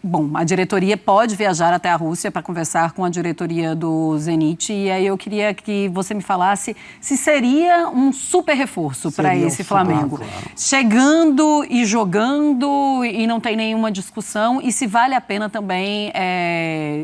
Bom, a diretoria pode viajar até a Rússia para conversar com a diretoria do Zenit, e aí eu queria que você me falasse se seria um super reforço para esse Flamengo. Claro. Chegando e jogando e não tem nenhuma discussão, e se vale a pena também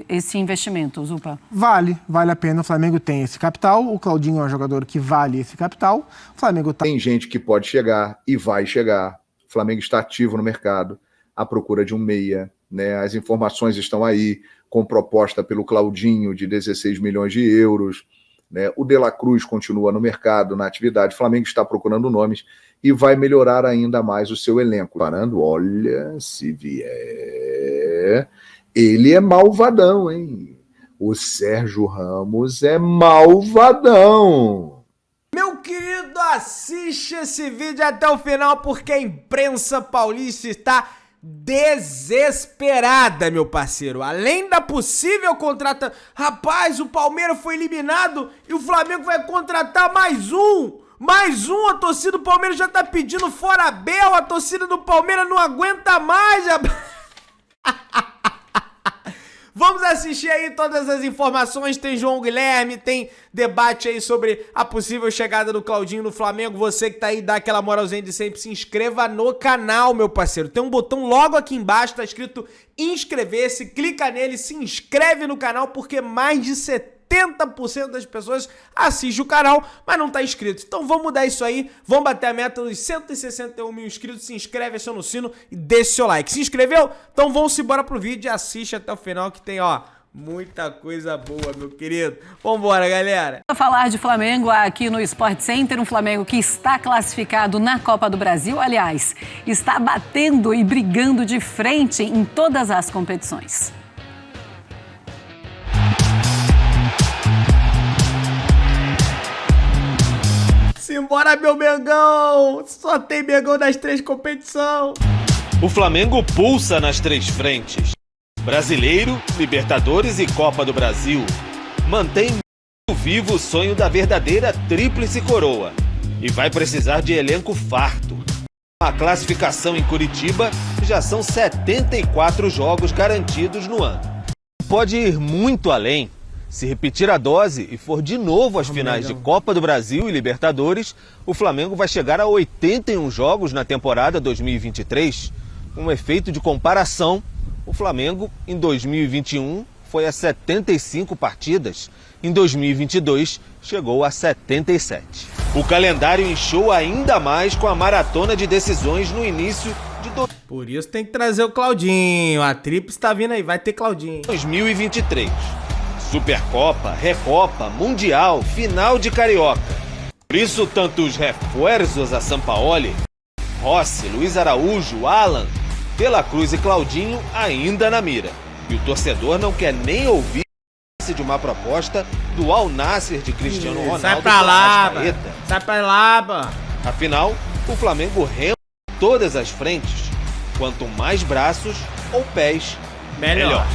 esse investimento, Zupa? Vale a pena. O Flamengo tem esse capital, o Claudinho é um jogador que vale esse capital. O Flamengo Tem gente que pode chegar e vai chegar. O Flamengo está ativo no mercado, à procura de um meia. Né, as informações estão aí, com proposta pelo Claudinho de 16 milhões de euros. Né, o De La Cruz continua no mercado, na atividade. O Flamengo está procurando nomes e vai melhorar ainda mais o seu elenco. Parando, olha, se vier, ele é malvadão, hein? O Sérgio Ramos é malvadão. Meu querido, assiste esse vídeo até o final, porque a imprensa paulista está desesperada, meu parceiro. Além da possível contratação, rapaz, o Palmeiras foi eliminado e o Flamengo vai contratar mais um. A torcida do Palmeiras já tá pedindo fora Abel, a torcida do Palmeiras não aguenta mais. Vamos assistir aí todas as informações, tem João Guilherme, tem debate aí sobre a possível chegada do Claudinho no Flamengo. Você que tá aí, dá aquela moralzinha de sempre, se inscreva no canal, meu parceiro. Tem um botão logo aqui embaixo, tá escrito inscrever-se, clica nele, se inscreve no canal, porque mais de 70% das pessoas assistem o canal, mas não tá inscrito. Então vamos mudar isso aí, vamos bater a meta dos 161 mil inscritos, se inscreve, aciona o sino e deixa seu like. Se inscreveu? Então vamos embora pro vídeo e assiste até o final que tem, ó, muita coisa boa, meu querido. Vambora, galera. Para falar de Flamengo aqui no Sport Center, um Flamengo que está classificado na Copa do Brasil, aliás, está batendo e brigando de frente em todas as competições. Simbora, meu Mengão! Só tem Mengão nas 3 competições. O Flamengo pulsa nas 3 frentes: Brasileiro, Libertadores e Copa do Brasil. Mantém vivo o sonho da verdadeira tríplice coroa e vai precisar de elenco farto. A classificação em Curitiba já são 74 jogos garantidos no ano. Pode ir muito além. Se repetir a dose e for de novo às finais de Copa do Brasil e Libertadores, o Flamengo vai chegar a 81 jogos na temporada 2023. Um efeito de comparação, o Flamengo, em 2021, foi a 75 partidas. Em 2022, chegou a 77. O calendário inchou ainda mais com a maratona de decisões no início de Por isso tem que trazer o Claudinho. A tríplice está vindo aí, vai ter Claudinho. 2023. Supercopa, Recopa, Mundial, final de Carioca. Por isso, tantos reforços a Sampaoli, Rossi, Luiz Araújo, Alan, De La Cruz e Claudinho ainda na mira. E o torcedor não quer nem ouvir de uma proposta do Al Nassr de Cristiano Ronaldo. Sai pra lá, sai pra lá, pá. Afinal, o Flamengo rema em todas as frentes. Quanto mais braços ou pés, melhor.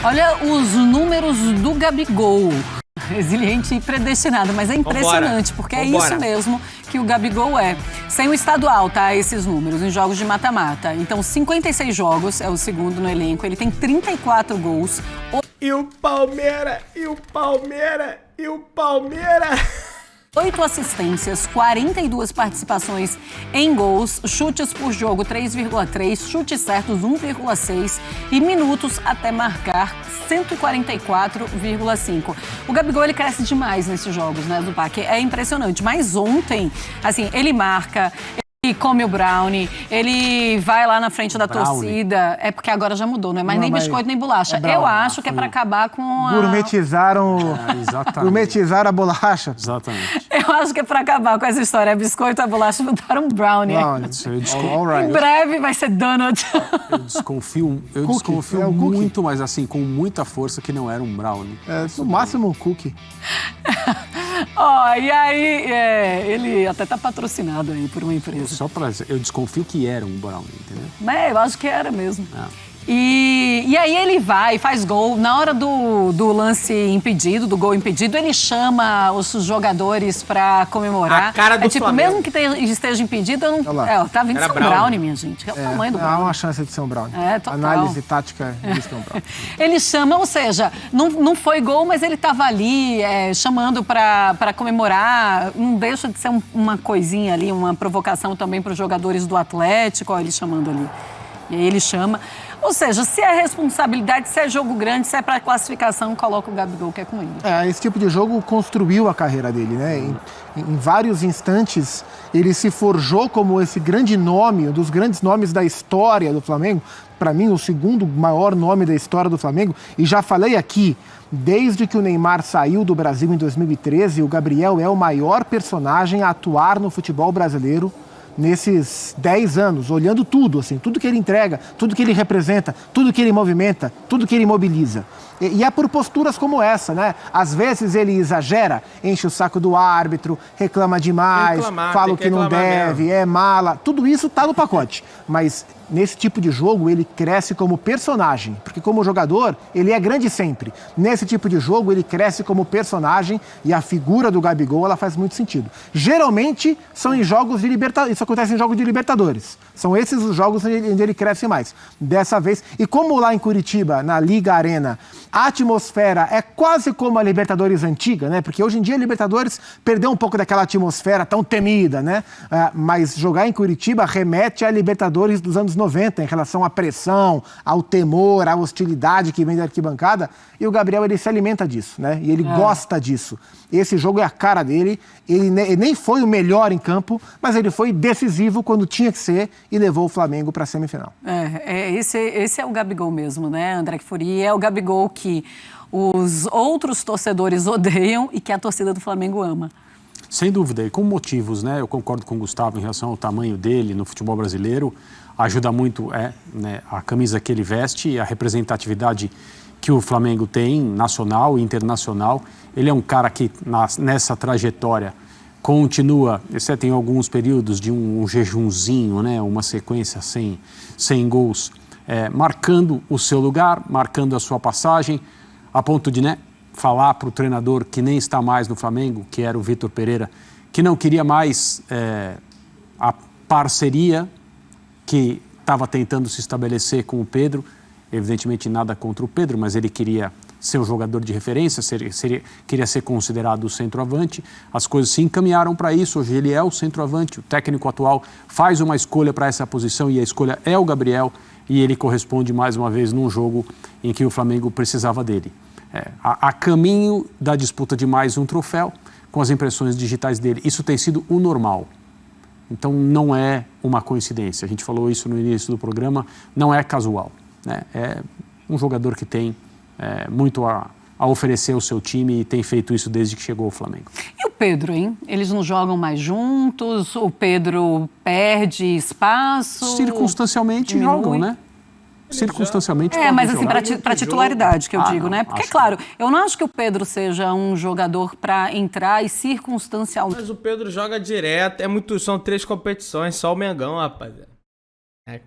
Olha os números do Gabigol. Resiliente e predestinado, mas é impressionante, porque é isso mesmo que o Gabigol é. Sem o estadual, tá? Esses números, em jogos de mata-mata. Então, 56 jogos, é o segundo no elenco, ele tem 34 gols. E o Palmeiras, 8 assistências, 42 participações em gols, chutes por jogo 3,3, chutes certos 1,6 e minutos até marcar 144,5. O Gabigol, ele cresce demais nesses jogos, né, Zupac? É impressionante. Mas ontem, assim, ele marca, ele come o brownie, ele vai lá na frente da torcida. É porque agora já mudou, não é mais nem biscoito nem bolacha. Eu acho que é pra acabar com a... Gourmetizaram a bolacha. Exatamente. Eu acho que é pra acabar com essa história. É biscoito, a bolacha, botaram brownie. Em breve vai ser donut. Eu desconfio muito, mas assim, com muita força, que não era um brownie. É, no máximo um cookie. E aí, ele até tá patrocinado aí por uma empresa. Só pra dizer, eu desconfio que era um brownie, entendeu? Mas eu acho que era mesmo. E aí ele vai, faz gol. Na hora do lance impedido, do gol impedido, ele chama os jogadores pra comemorar. A cara do Flamengo. Mesmo que esteja impedido, eu não... tá vindo ser um Brownie, minha gente. É o tamanho do Brownie. Há uma chance de ser um Brownie. Total. Análise tática diz que é um Brownie. Ele chama, ou seja, não foi gol, mas ele tava ali chamando pra comemorar. Não deixa de ser uma coisinha ali, uma provocação também pros jogadores do Atlético. Olha ele chamando ali. E aí ele chama... Ou seja, se é responsabilidade, se é jogo grande, se é para classificação, coloca o Gabigol, que é com ele. Esse tipo de jogo construiu a carreira dele, né? Em vários instantes, ele se forjou como esse grande nome, um dos grandes nomes da história do Flamengo. Para mim, o segundo maior nome da história do Flamengo. E já falei aqui, desde que o Neymar saiu do Brasil em 2013, o Gabriel é o maior personagem a atuar no futebol brasileiro nesses 10 anos, olhando tudo, assim, tudo que ele entrega, tudo que ele representa, tudo que ele movimenta, tudo que ele mobiliza. E é por posturas como essa, né? Às vezes ele exagera, enche o saco do árbitro, reclama demais, fala o que não deve, mesmo. É mala. Tudo isso tá no pacote. Mas nesse tipo de jogo ele cresce como personagem, porque como jogador ele é grande sempre. Nesse tipo de jogo ele cresce como personagem e a figura do Gabigol ela faz muito sentido. Geralmente são em jogos de Libertadores, isso acontece em jogos de Libertadores. São esses os jogos onde ele cresce mais. Dessa vez, e como lá em Curitiba, na Liga Arena, a atmosfera é quase como a Libertadores antiga, né? Porque hoje em dia a Libertadores perdeu um pouco daquela atmosfera tão temida, né? Mas jogar em Curitiba remete à Libertadores dos anos 90 em relação à pressão, ao temor, à hostilidade que vem da arquibancada. E o Gabriel, ele se alimenta disso, né? E ele gosta disso. Esse jogo é a cara dele. Ele nem foi o melhor em campo, mas ele foi decisivo quando tinha que ser e levou o Flamengo para a semifinal. Esse é o Gabigol mesmo, né, André Kfouri? É o Gabigol que os outros torcedores odeiam e que a torcida do Flamengo ama. Sem dúvida, e com motivos, né? Eu concordo com o Gustavo em relação ao tamanho dele no futebol brasileiro. Ajuda muito né, a camisa que ele veste e a representatividade que o Flamengo tem, nacional e internacional. Ele é um cara que, nessa trajetória, continua, exceto em alguns períodos de um jejunzinho, né, uma sequência sem gols, marcando o seu lugar, marcando a sua passagem, a ponto de falar para o treinador que nem está mais no Flamengo, que era o Vitor Pereira, que não queria mais a parceria que estava tentando se estabelecer com o Pedro. Evidentemente nada contra o Pedro, mas ele queria ser um jogador de referência, queria ser considerado o centroavante. As coisas se encaminharam para isso, hoje ele é o centroavante, o técnico atual faz uma escolha para essa posição e a escolha é o Gabriel e ele corresponde mais uma vez num jogo em que o Flamengo precisava dele. A caminho da disputa de mais um troféu com as impressões digitais dele, isso tem sido o normal. Então não é uma coincidência, a gente falou isso no início do programa, não é casual. É um jogador que tem muito a oferecer ao seu time e tem feito isso desde que chegou ao Flamengo. E o Pedro, hein? Eles não jogam mais juntos? O Pedro perde espaço? Circunstancialmente jogam, né? Circunstancialmente mas assim, para titularidade que eu digo, né? Porque, claro, eu não acho que o Pedro seja um jogador para entrar e circunstancialmente. Mas o Pedro joga direto, são 3 competições, só o Mengão, rapaziada.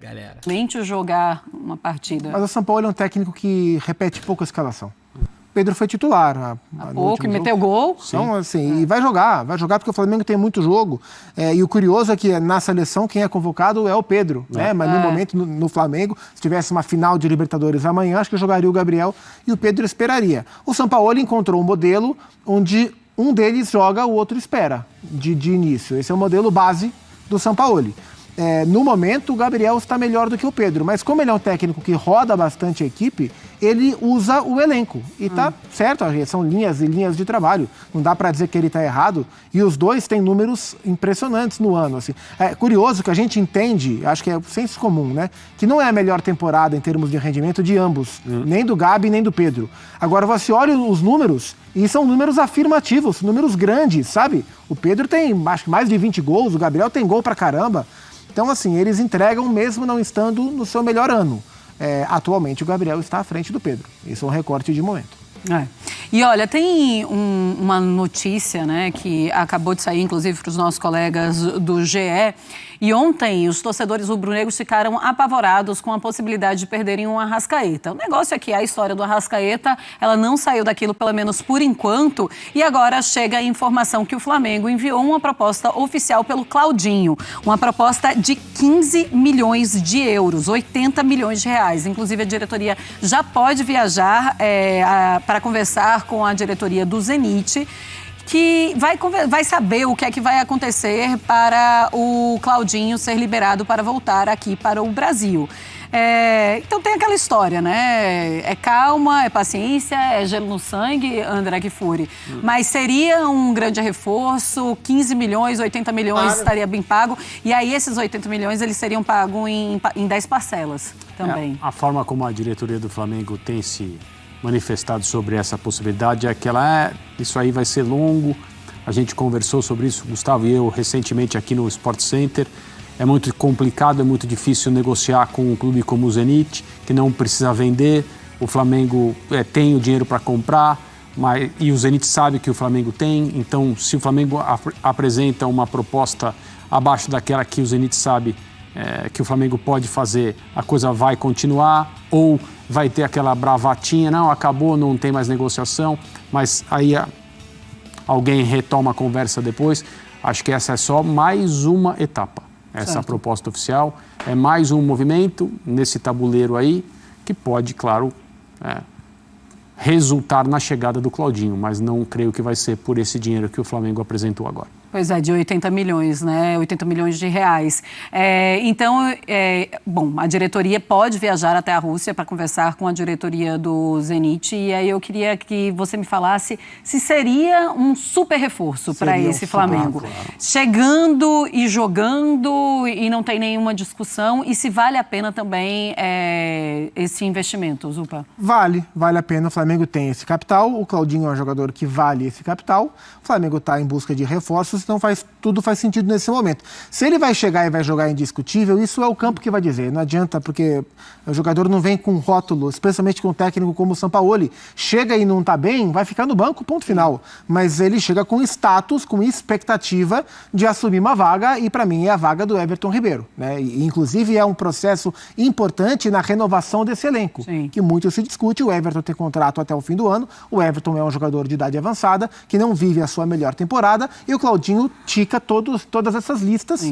Galera. Mente jogar uma partida. Mas o São Paulo é um técnico que repete pouco a escalação. Pedro foi titular. Há pouco, meteu gol. Então, assim, e vai jogar porque o Flamengo tem muito jogo. E o curioso é que na seleção quem é convocado é o Pedro, né? Mas no momento, no Flamengo, se tivesse uma final de Libertadores amanhã, acho que jogaria o Gabriel e o Pedro esperaria. O São Paulo encontrou um modelo onde um deles joga, o outro espera, de início. Esse é o modelo base do São Paulo. No momento, o Gabriel está melhor do que o Pedro, mas como ele é um técnico que roda bastante a equipe, ele usa o elenco. E tá certo, são linhas e linhas de trabalho. Não dá para dizer que ele está errado. E os dois têm números impressionantes no ano. Assim. É curioso que a gente entende, acho que é senso comum, né? Que não é a melhor temporada em termos de rendimento de ambos, nem do Gabi, nem do Pedro. Agora você olha os números, e são números afirmativos, números grandes, sabe? O Pedro tem acho que mais de 20 gols, o Gabriel tem gol pra caramba. Então, assim, eles entregam mesmo não estando no seu melhor ano. Atualmente, o Gabriel está à frente do Pedro. Isso é um recorte de momento. E olha, tem uma notícia, né, que acabou de sair, inclusive, para os nossos colegas do GE. E ontem os torcedores rubro-negros ficaram apavorados com a possibilidade de perderem um Arrascaeta. O negócio é que a história do Arrascaeta, ela não saiu daquilo, pelo menos por enquanto, e agora chega a informação que o Flamengo enviou uma proposta oficial pelo Claudinho, uma proposta de 15 milhões de euros, 80 milhões de reais. Inclusive, a diretoria já pode viajar para conversar com a diretoria do Zenit, que vai saber o que é que vai acontecer para o Claudinho ser liberado para voltar aqui para o Brasil. Então tem aquela história, né? É calma, é paciência, é gelo no sangue, André Kfouri. Mas seria um grande reforço, 15 milhões, 80 milhões estaria bem pago. E aí esses 80 milhões eles seriam pagos em 10 parcelas também. A forma como a diretoria do Flamengo tem se manifestado sobre essa possibilidade é que isso aí vai ser longo. A gente conversou sobre isso, Gustavo e eu, recentemente aqui no Sport Center. É muito complicado, é muito difícil negociar com um clube como o Zenit, que não precisa vender. O Flamengo tem o dinheiro para comprar, e o Zenit sabe que o Flamengo tem. Então, se o Flamengo apresenta uma proposta abaixo daquela que o Zenit sabe que o Flamengo pode fazer, a coisa vai continuar, ou vai ter aquela bravatinha, não, acabou, não tem mais negociação, mas aí alguém retoma a conversa depois. Acho que essa é só mais uma etapa. Essa proposta oficial é mais um movimento nesse tabuleiro aí que pode, claro, resultar na chegada do Claudinho, mas não creio que vai ser por esse dinheiro que o Flamengo apresentou agora. Pois é, de 80 milhões, né? 80 milhões de reais. Bom, a diretoria pode viajar até a Rússia para conversar com a diretoria do Zenit. E aí eu queria que você me falasse se seria um super reforço para esse Flamengo. Claro. Chegando e jogando e não tem nenhuma discussão. E se vale a pena também esse investimento, Zupa? Vale a pena. O Flamengo tem esse capital. O Claudinho é um jogador que vale esse capital. O Flamengo está em busca de reforços. Então tudo faz sentido nesse momento. Se ele vai chegar e vai jogar indiscutível, isso é o campo que vai dizer. Não adianta, porque o jogador não vem com rótulo, especialmente com um técnico como o Sampaoli. Chega e não está bem, vai ficar no banco, ponto final. Mas ele chega com status, com expectativa de assumir uma vaga, e para mim é a vaga do Everton Ribeiro, né? E, inclusive é um processo importante na renovação desse elenco, que muito se discute. O Everton tem contrato até o fim do ano, o Everton é um jogador de idade avançada, que não vive a sua melhor temporada, e o Claudinho tica todas essas listas,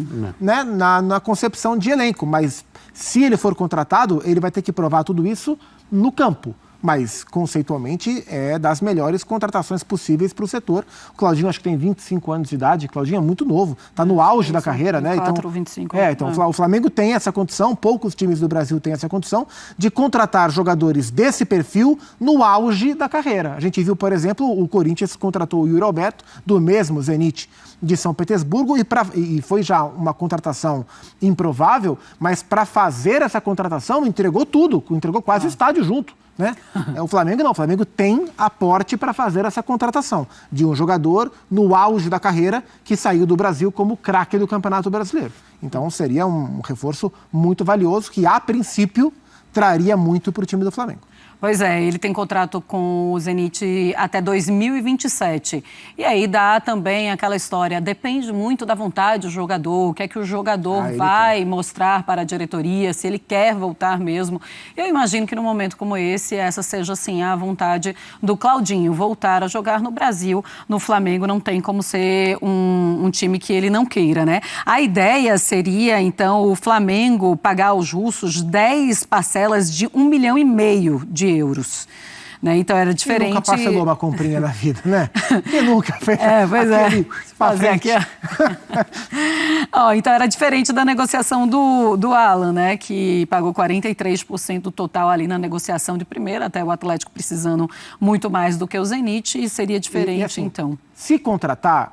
né, na concepção de elenco. Mas se ele for contratado, ele vai ter que provar tudo isso no campo. Mas, conceitualmente, é das melhores contratações possíveis para o setor. O Claudinho, acho que tem 25 anos de idade. O Claudinho é muito novo, está no auge da carreira, né? 25. Então o Flamengo tem essa condição, poucos times do Brasil têm essa condição, de contratar jogadores desse perfil no auge da carreira. A gente viu, por exemplo, o Corinthians contratou o Yuri Alberto, do mesmo Zenit de São Petersburgo, e foi já uma contratação improvável, mas para fazer essa contratação entregou tudo, entregou quase o estádio junto. Né? O Flamengo não, o Flamengo tem aporte para fazer essa contratação de um jogador no auge da carreira que saiu do Brasil como craque do Campeonato Brasileiro. Então seria um reforço muito valioso que, a princípio, traria muito para o time do Flamengo. Pois é, ele tem contrato com o Zenit até 2027. E aí dá também aquela história, depende muito da vontade do jogador, o que é que o jogador vai mostrar para a diretoria, se ele quer voltar mesmo. Eu imagino que num momento como esse, essa seja, assim, a vontade do Claudinho, voltar a jogar no Brasil. No Flamengo não tem como ser um time que ele não queira, né? A ideia seria, então, o Flamengo pagar aos russos 10 parcelas de 1,5 milhão de euros. Né? Então era diferente. Quem nunca parcelou uma comprinha na vida, né? Quem nunca fez? Pois fazer aqui. Então era diferente da negociação do Alan, né? Que pagou 43% do total ali na negociação de primeira, até o Atlético precisando muito mais do que o Zenit, e seria diferente, assim, então. Se contratar,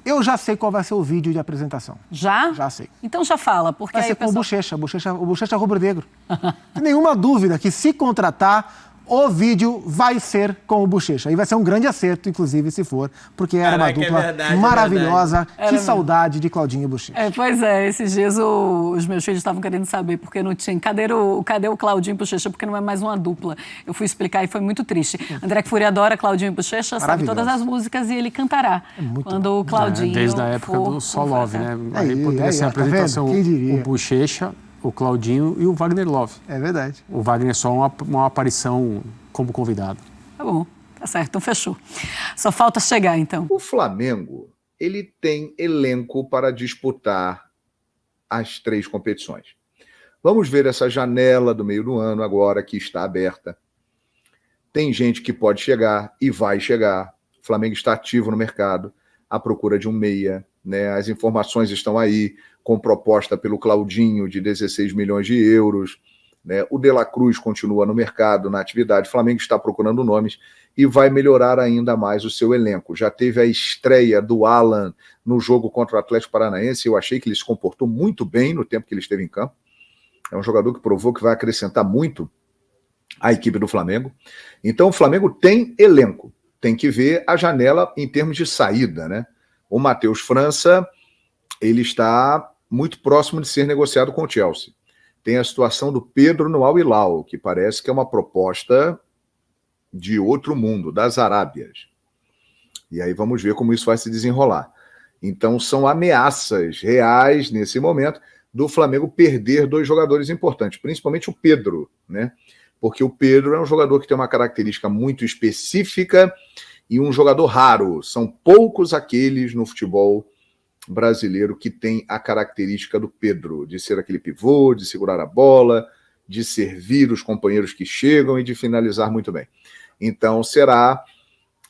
eu já sei qual vai ser o vídeo de apresentação. Já? Já sei. Então já fala, porque vai aí ser com o Bochecha rubro-negro. Não tem nenhuma dúvida que, se contratar, o vídeo vai ser com o Bochecha. E vai ser um grande acerto, inclusive, se for, porque era uma dupla maravilhosa. Que saudade de Claudinho e Bochecha. Pois é, esses dias os meus filhos estavam querendo saber porque não tinha. Cadê o Claudinho e Bochecha? Porque não é mais uma dupla. Eu fui explicar e foi muito triste. André Kfouri adora Claudinho e Bochecha, sabe todas as músicas e ele cantará quando o Claudinho desde a época do Solove, né? Aí poderia ser a apresentação, o Bochecha, o Claudinho e o Wagner Love. É verdade. O Wagner é só uma aparição como convidado. Tá bom, tá certo, então fechou. Só falta chegar, então. O Flamengo, ele tem elenco para disputar as 3 competições. Vamos ver essa janela do meio do ano agora que está aberta. Tem gente que pode chegar e vai chegar. O Flamengo está ativo no mercado, à procura de um meia, né? As informações estão aí, com proposta pelo Claudinho de 16 milhões de euros. Né? O De La Cruz continua no mercado, na atividade. O Flamengo está procurando nomes e vai melhorar ainda mais o seu elenco. Já teve a estreia do Alan no jogo contra o Atlético Paranaense. Eu achei que ele se comportou muito bem no tempo que ele esteve em campo. É um jogador que provou que vai acrescentar muito à equipe do Flamengo. Então o Flamengo tem elenco. Tem que ver a janela em termos de saída, né? O Matheus França, ele está muito próximo de ser negociado com o Chelsea. Tem a situação do Pedro no Al Hilal, que parece que é uma proposta de outro mundo, das Arábias. E aí vamos ver como isso vai se desenrolar. Então são ameaças reais, nesse momento, do Flamengo perder 2 jogadores importantes, principalmente o Pedro, né? Porque o Pedro é um jogador que tem uma característica muito específica e um jogador raro. São poucos aqueles no futebol brasileiro que tem a característica do Pedro, de ser aquele pivô, de segurar a bola, de servir os companheiros que chegam e de finalizar muito bem. Então será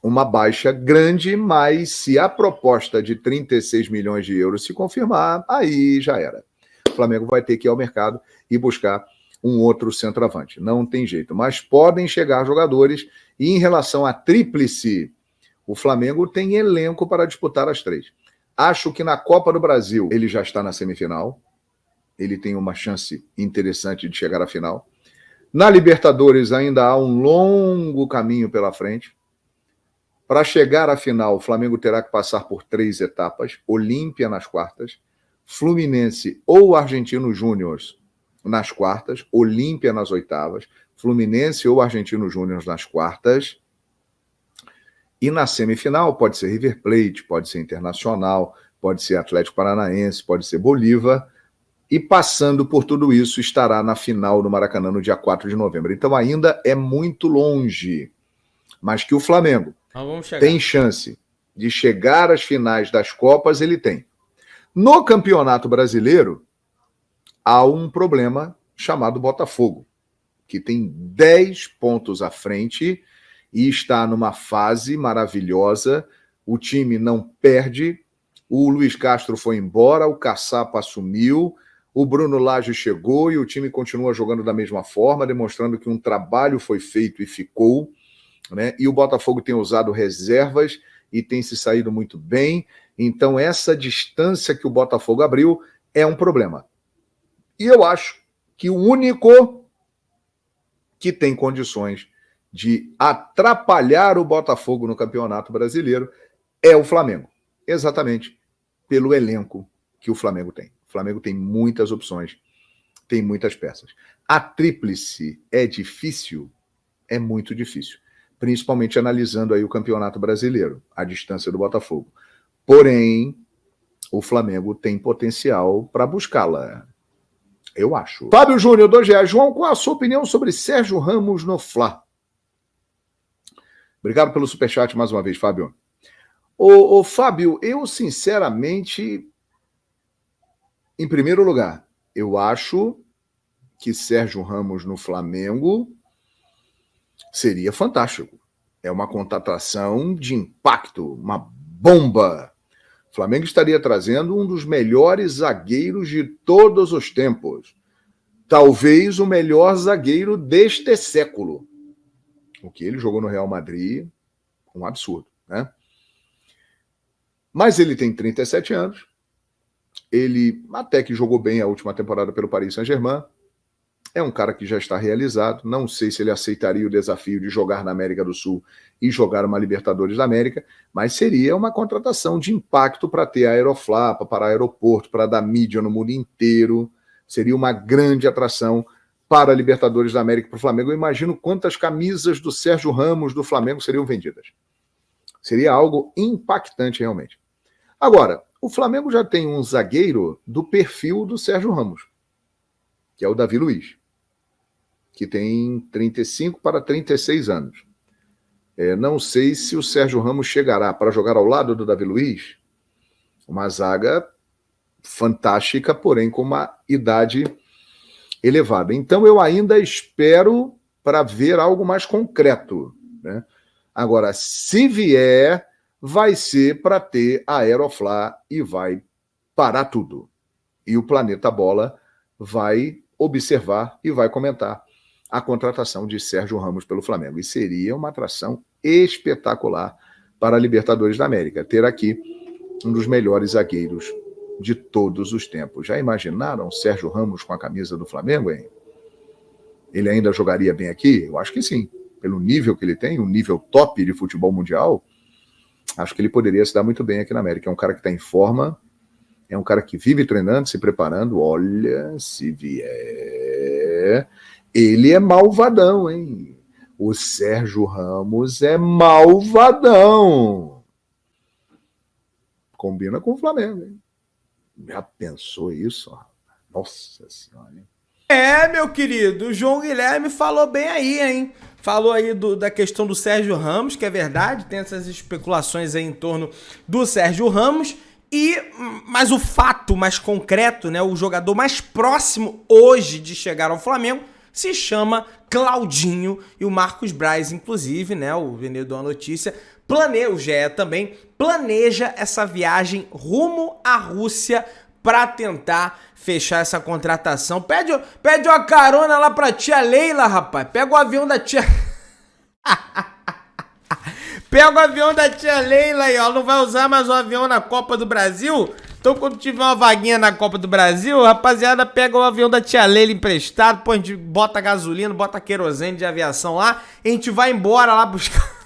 uma baixa grande, mas se a proposta de 36 milhões de euros se confirmar, aí já era. O Flamengo vai ter que ir ao mercado e buscar um outro centroavante. Não tem jeito, mas podem chegar jogadores e em relação à tríplice, o Flamengo tem elenco para disputar as 3. Acho que na Copa do Brasil ele já está na semifinal. Ele tem uma chance interessante de chegar à final. Na Libertadores ainda há um longo caminho pela frente. Para chegar à final, o Flamengo terá que passar por 3 etapas. Olímpia nas quartas, Fluminense ou Argentino Júnior nas quartas, Olímpia nas oitavas, Fluminense ou Argentino Júnior nas quartas. E na semifinal pode ser River Plate, pode ser Internacional, pode ser Atlético Paranaense, pode ser Bolívar. E passando por tudo isso, estará na final do Maracanã no dia 4 de novembro. Então ainda é muito longe. Mas que o Flamengo tem chance de chegar às finais das Copas, ele tem. No Campeonato Brasileiro, há um problema chamado Botafogo, que tem 10 pontos à frente e está numa fase maravilhosa. O time não perde, o Luiz Castro foi embora, o Caçapa assumiu, o Bruno Lage chegou e o time continua jogando da mesma forma, demonstrando que um trabalho foi feito e ficou, né? E o Botafogo tem usado reservas e tem se saído muito bem. Então essa distância que o Botafogo abriu é um problema. E eu acho que o único que tem condições de atrapalhar o Botafogo no Campeonato Brasileiro é o Flamengo. Exatamente pelo elenco que o Flamengo tem. O Flamengo tem muitas opções, tem muitas peças. A tríplice é difícil? É muito difícil. Principalmente analisando aí o Campeonato Brasileiro, a distância do Botafogo. Porém, o Flamengo tem potencial para buscá-la. Eu acho. Fábio Júnior, R$2. João, qual a sua opinião sobre Sérgio Ramos no Fla? Obrigado pelo superchat mais uma vez, Fábio. Ô Fábio, eu sinceramente, em primeiro lugar, eu acho que Sérgio Ramos no Flamengo seria fantástico. É uma contratação de impacto, uma bomba. O Flamengo estaria trazendo um dos melhores zagueiros de todos os tempos. Talvez o melhor zagueiro deste século. O que ele jogou no Real Madrid, um absurdo, né? Mas ele tem 37 anos. Ele até que jogou bem a última temporada pelo Paris Saint-Germain. É um cara que já está realizado. Não sei se ele aceitaria o desafio de jogar na América do Sul e jogar uma Libertadores da América, mas seria uma contratação de impacto para ter Aeroflá, para parar aeroporto, para dar mídia no mundo inteiro. Seria uma grande atração para a Libertadores da América para o Flamengo. Eu imagino quantas camisas do Sérgio Ramos do Flamengo seriam vendidas. Seria algo impactante realmente. Agora, o Flamengo já tem um zagueiro do perfil do Sérgio Ramos, que é o Davi Luiz, que tem 35 para 36 anos. Não sei se o Sérgio Ramos chegará para jogar ao lado do Davi Luiz, uma zaga fantástica, porém com uma idade elevada. Então eu ainda espero para ver algo mais concreto, né? Agora, se vier, vai ser para ter a Aeroflá e vai parar tudo. E o Planeta Bola vai observar e vai comentar a contratação de Sérgio Ramos pelo Flamengo. E seria uma atração espetacular para a Libertadores da América, ter aqui um dos melhores zagueiros de todos os tempos. Já imaginaram Sérgio Ramos com a camisa do Flamengo, hein? Ele ainda jogaria bem aqui? Eu acho que sim. Pelo nível que ele tem, um nível top de futebol mundial, acho que ele poderia se dar muito bem aqui na América. É um cara que está em forma, é um cara que vive treinando, se preparando. Olha, se vier, ele é malvadão, hein? O Sérgio Ramos é malvadão. Combina com o Flamengo, hein? Já pensou isso? Nossa Senhora, hein? Meu querido, o João Guilherme falou bem aí, hein? Falou aí da questão do Sérgio Ramos, que é verdade, tem essas especulações aí em torno do Sérgio Ramos, mas o fato mais concreto, né, o jogador mais próximo hoje de chegar ao Flamengo se chama Claudinho, e o Marcos Braz, inclusive, né, o vendedor da notícia, o GE também, planeja essa viagem rumo à Rússia para tentar fechar essa contratação. Pede uma carona lá pra tia Leila, rapaz. Pega o avião da tia... Pega o avião da tia Leila aí, ó. Não vai usar mais o avião na Copa do Brasil? Então, quando tiver uma vaguinha na Copa do Brasil, rapaziada, pega o avião da tia Leila emprestado, pô, a gente bota gasolina, bota querosene de aviação lá, e a gente vai embora lá buscar...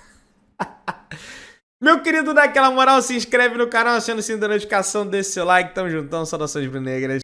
Meu querido, dá aquela moral, se inscreve no canal, achando assim da notificação, deixa seu like, tamo juntão, saudações brunegras.